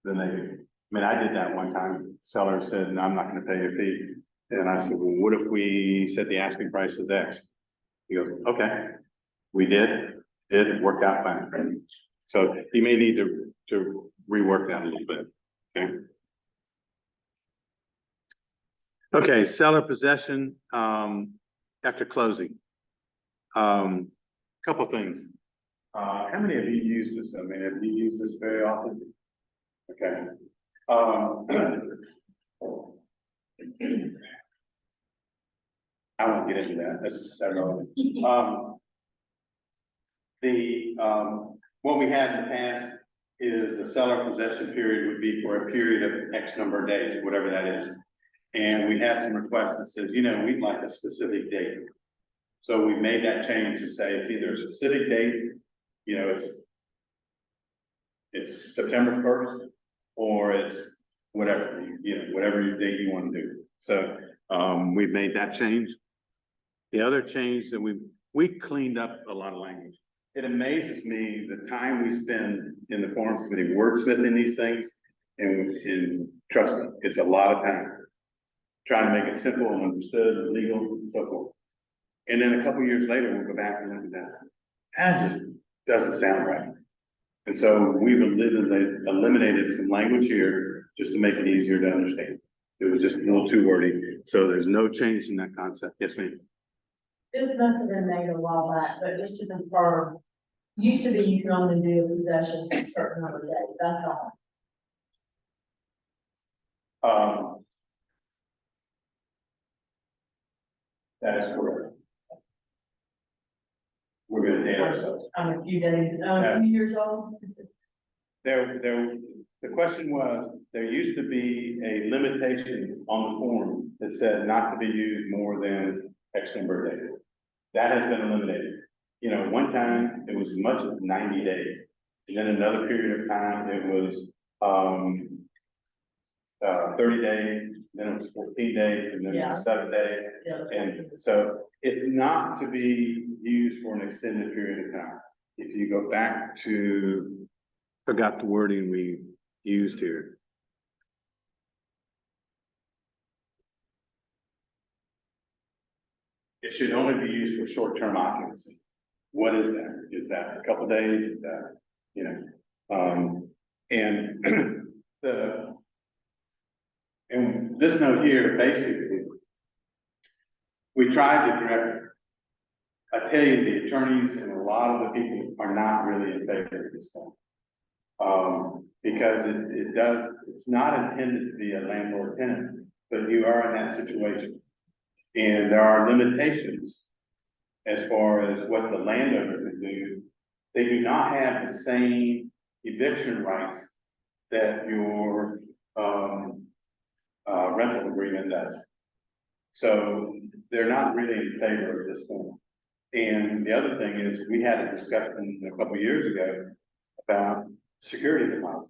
Then they, I mean, I did that one time. Seller said, no, I'm not gonna pay your fee. And I said, well, what if we said the asking price is X? He goes, okay, we did, it worked out fine. So you may need to rework that a little bit, okay? Okay, seller possession, after closing. Couple things. How many of you use this? I mean, have you used this very often? Okay. I won't get into that, that's irrelevant. What we had in the past is the seller possession period would be for a period of X number of days, whatever that is. And we had some requests that says, you know, we'd like a specific date. So we made that change to say it's either a specific date, you know, it's September 1st, or it's whatever, you know, whatever date you want to do. So, we've made that change. The other change that we cleaned up a lot of language. It amazes me the time we spend in the forums committee wordsmithing these things, and trust me, it's a lot of time. Trying to make it simple and understood and legal and so forth. And then a couple of years later, we'll go back and look at that. That just doesn't sound right. And so we've eliminated some language here just to make it easier to understand. It was just a little too wordy. So there's no change in that concept. Yes, ma'am. This must have been made a while back, but just to confirm, used to be you can only do possession for a certain number of days, that's all. That is correct. We're gonna date ourselves. I'm a few days, a few years old. The question was, there used to be a limitation on the form that said not to be used more than X number of days. That has been eliminated. You know, one time it was as much as 90 days. And then another period of time, it was 30 days, then it was 14 days, and then it was 7 days. Yeah. And so it's not to be used for an extended period of time. If you go back to, forgot the wording we used here. It should only be used for short-term occupancy. What is that? Is that a couple days? Is that, you know, and and this note here, basically, we tried to direct. I tell you, the attorneys and a lot of the people are not really in favor of this stuff. Because it's not intended to be a landlord tenant, but you are in that situation. And there are limitations as far as what the landowner can do. They do not have the same eviction rights that your rental agreement does. So they're not really in favor of this form. And the other thing is, we had a discussion a couple years ago about security deposit.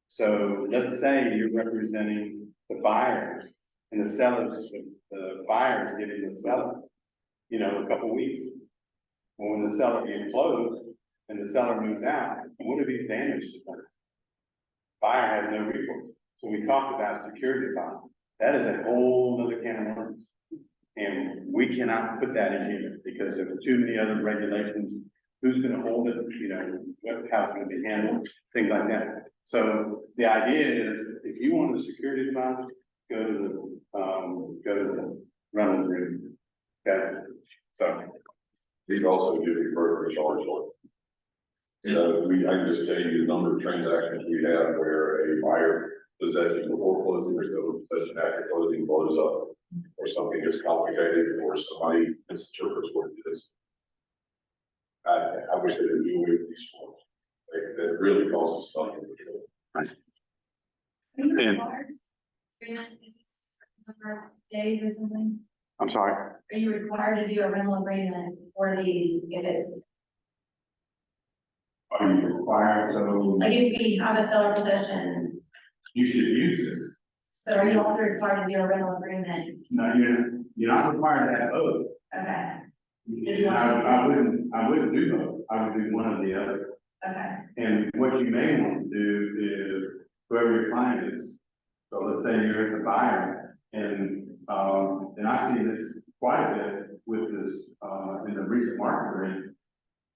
So let's say you're representing the buyers and the sellers, the buyers giving the seller, you know, a couple weeks. Well, when the seller gets closed and the seller moves out, what if he's damaged? Buyer has no recourse. So we talked about security deposit. That is a whole other can of worms. And we cannot put that in here because there are too many other regulations. Who's gonna hold it, you know, how's it gonna be handled, things like that. So the idea is, if you want a security deposit, go to the rental agreement. Okay, so. These also give you further charge on. You know, I can just tell you the number of transactions we have where a buyer possession before closing or still possession after closing blows up. Or something is complicated, or somebody misinterprets what it is. I wish they would do away with these forms. That really causes stuff in control. Are you And- required? Agreement, number of days or something? I'm sorry. Are you required to do a rental agreement for these if it's, Are you required, so like if we have a seller possession, you should use this? so are you also required to do a rental agreement? No, you're not required to have both. Okay, I wouldn't do both. I would do one or the other. okay, And what you may want to do is whoever your client is. So let's say you're the buyer and I've seen this quite a bit with this, in the recent market rate.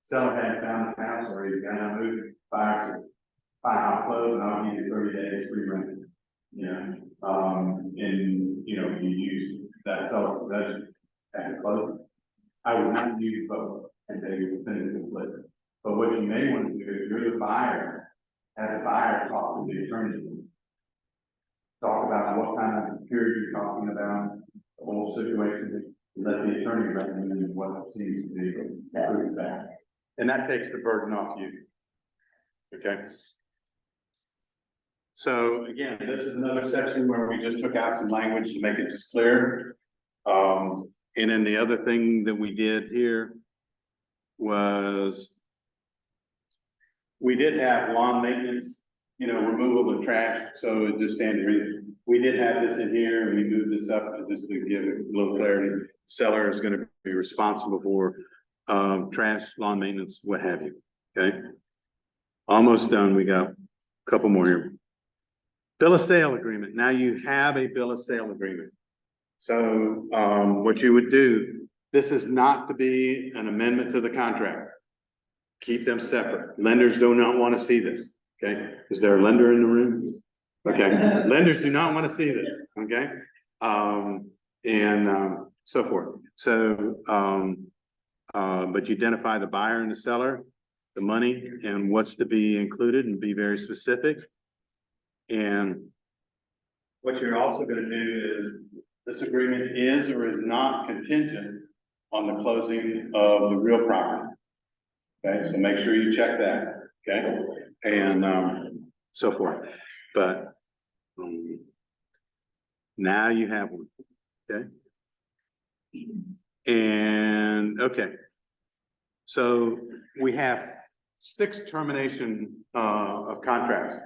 Seller had found his house or he's gonna move, buyer says, fine, I'll close and I'll give you 30 days free rent. You know, and you know, you use that seller possession at the closing. I would not use both and they would finish the split. But what you may want to do is you're the buyer, have the buyer talk to the attorney. Talk about what kind of period you're talking about, the whole situation, let the attorney recommend what seems to be approved back. And that takes the burden off you. Okay? So again, this is another section where we just took out some language to make it just clear. And then the other thing that we did here was we did have lawn maintenance, you know, removal of trash, so it's just standard. We did have this in here and we moved this up to just to give it a little clarity. Seller is gonna be responsible for trash, lawn maintenance, what have you, okay? Almost done, we got a couple more here. Bill of sale agreement, now you have a bill of sale agreement. So, what you would do, this is not to be an amendment to the contract. Keep them separate. Lenders do not want to see this, okay? Is there a lender in the room? Okay, lenders do not want to see this, okay? So forth. So, but you identify the buyer and the seller, the money, and what's to be included and be very specific. And what you're also gonna do is, this agreement is or is not contingent on the closing of the real property. Okay, so make sure you check that, okay? And, so forth. But, now you have one, okay? And, okay. So we have 6 termination, of contracts.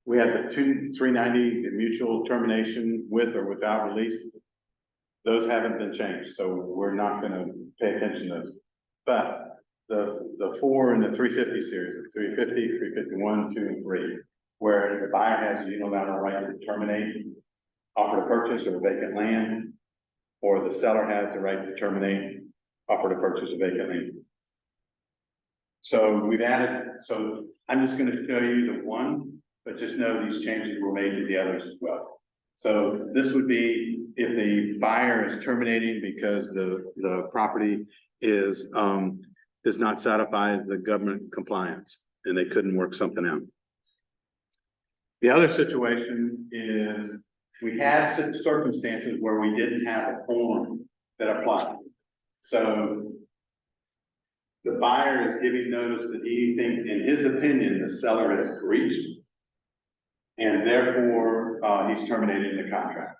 We have the 390, the mutual termination with or without release. Those haven't been changed, so we're not gonna pay attention to those. But the 4 in the 350 series, the 350, 351, 2, and 3, where the buyer has a unilateral right to terminate, offer to purchase or vacant land, or the seller has the right to terminate, offer to purchase a vacant land. So we've added, so I'm just gonna show you the one, but just know these changes were made to the others as well. So this would be if the buyer is terminating because the property is, does not satisfy the government compliance and they couldn't work something out. The other situation is we had circumstances where we didn't have a form that applied. So the buyer is giving notice that he thinks, in his opinion, the seller has breached. And therefore, he's terminating the contract.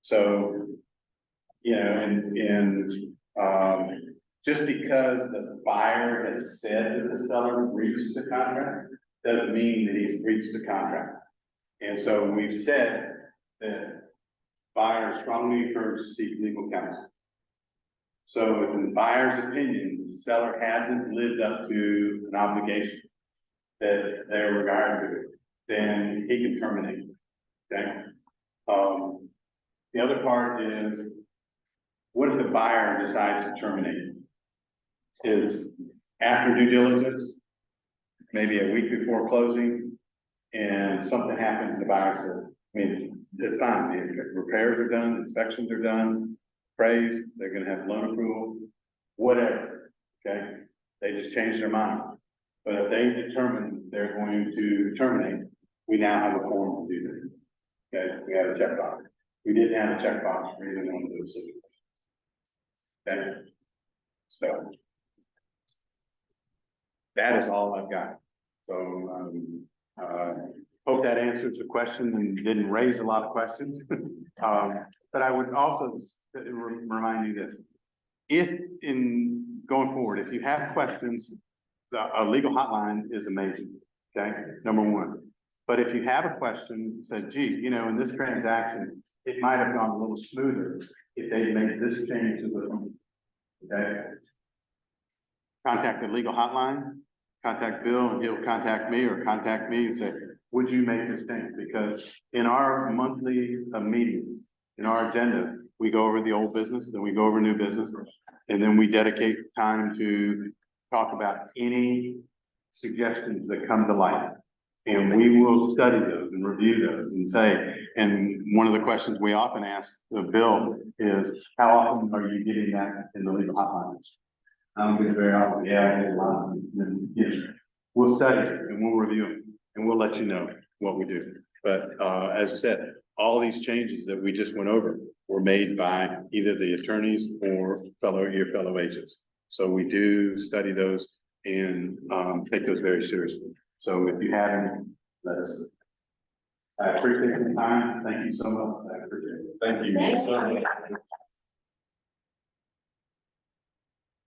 So, you know, just because the buyer has said that the seller breached the contract, doesn't mean that he's breached the contract. And so we've said that buyer strongly encouraged to seek legal counsel. So if in the buyer's opinion, the seller hasn't lived up to an obligation that they're regarded to, then he can terminate, okay? The other part is what if the buyer decides to terminate? Is after due diligence, maybe a week before closing, and something happens, the buyer says, I mean, it's fine, the repairs are done, inspections are done, appraised, they're gonna have loan approval, whatever, okay? They just changed their mind. But if they determine they're going to terminate, we now have a form to do that. Okay, we have a checkbox. We didn't have a checkbox for either one of those situations. Okay, so that is all I've got. So, hope that answers the question and didn't raise a lot of questions. But I would also remind you this. If in going forward, if you have questions, a legal hotline is amazing, okay, number one. But if you have a question, said, gee, you know, in this transaction, it might have gone a little smoother if they made this change to the, okay? Contact the legal hotline, contact Bill, and he'll contact me, or contact me and say, would you make this change? Because in our monthly meeting, in our agenda, we go over the old business, then we go over new business, and then we dedicate time to talk about any suggestions that come to light. And we will study those and review those and say, and one of the questions we often ask the Bill is, how often are you getting that in the legal hotlines? I don't get it very often. Yeah, I get a lot. And, yes, we'll study it and we'll review them and we'll let you know what we do. But as I said, all these changes that we just went over were made by either the attorneys or your fellow agents. So we do study those and take those very seriously. So if you have any, let us. I appreciate your time. Thank you so much. I appreciate it. Thank you so much.